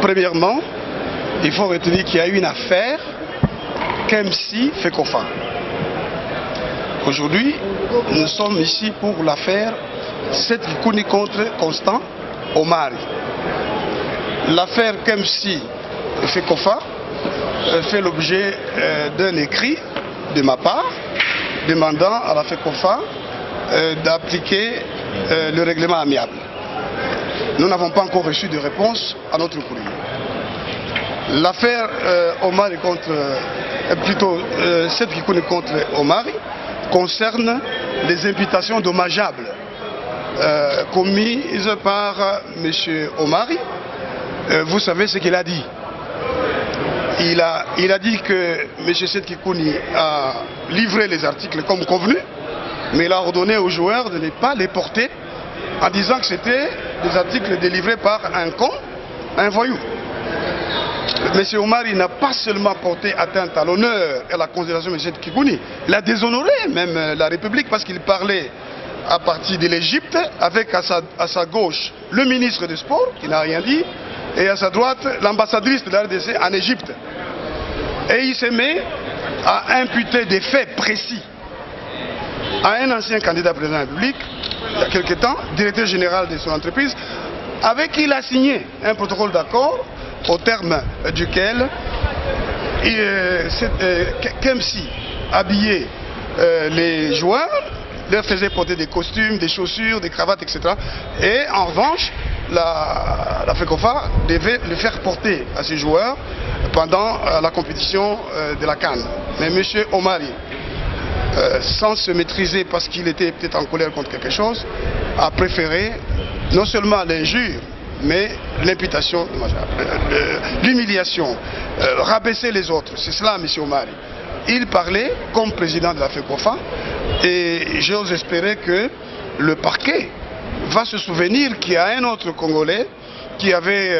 Premièrement, il faut retenir qu'il y a eu une affaire Kemsi Fekofa. Aujourd'hui, nous sommes ici pour l'affaire Seth Kikouni contre Constant Omari. L'affaire Kemsi Fekofa fait l'objet d'un écrit de ma part demandant à la Fekofa d'appliquer le règlement amiable. Nous n'avons pas encore reçu de réponse à notre courrier. L'affaire Omari contre, plutôt Seth Kikouni contre Omari concerne les imputations dommageables commises par M. Omari. Vous savez ce qu'il a dit. Il a dit que M. Seth Kikouni a livré les articles comme convenu, mais il a ordonné aux joueurs de ne pas les porter en disant que c'était des articles délivrés par un con, un voyou. M. Omari n'a pas seulement porté atteinte à l'honneur et à la considération de M. Seth Kikouni, il a déshonoré même la République parce qu'il parlait à partir de l'Égypte avec à sa gauche le ministre des Sports qui n'a rien dit et à sa droite l'ambassadrice de la RDC en Égypte. Et il se met à imputer des faits précis à un ancien candidat président de la République, il y a quelque temps, directeur général de son entreprise, avec qui il a signé un protocole d'accord au terme duquel Kemsi habillait les joueurs, leur faisait porter des costumes, des chaussures, des cravates, etc. Et en revanche, la Fekofa devait le faire porter à ses joueurs pendant la compétition de la CAN. Mais M. Omari, sans se maîtriser parce qu'il était peut-être en colère contre quelque chose, a préféré non seulement l'injure, mais l'imputation, l'humiliation, rabaisser les autres. C'est cela, M. Omari. Il parlait comme président de la FECOFA et j'ose espérer que le parquet va se souvenir qu'il y a un autre Congolais qui avait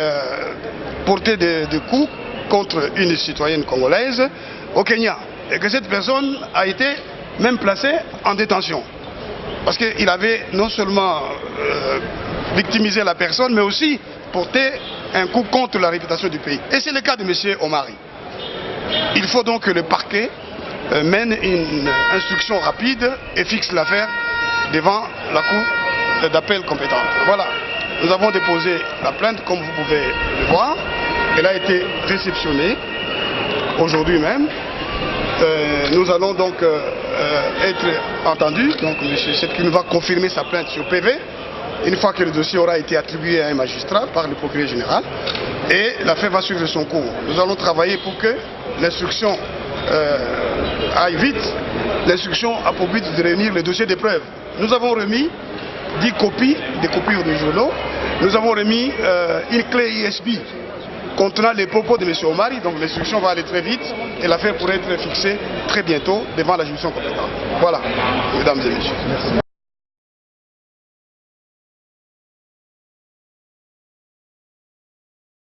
porté des coups contre une citoyenne congolaise au Kenya et que cette personne a été même placée en détention parce qu'il avait non seulement victimisé la personne mais aussi porté un coup contre la réputation du pays. Et c'est le cas de M. Omari. Il faut donc que le parquet mène une instruction rapide et fixe l'affaire devant la cour d'appel compétente. Voilà, nous avons déposé la plainte comme vous pouvez le voir. Elle a été réceptionnée aujourd'hui même. Nous allons donc être entendus. Donc M. Seth Kikouni va confirmer sa plainte sur PV. Une fois que le dossier aura été attribué à un magistrat par le procureur général, et l'affaire va suivre son cours. Nous allons travailler pour que l'instruction aille vite. L'instruction a pour but de réunir le dossier des preuves. Nous avons remis 10 copies, des copies de journaux. Nous avons remis une clé USB contenant les propos de M. Omari. Donc l'instruction va aller très vite et l'affaire pourrait être fixée très bientôt devant la juridiction compétente. Voilà, mesdames et messieurs. Merci.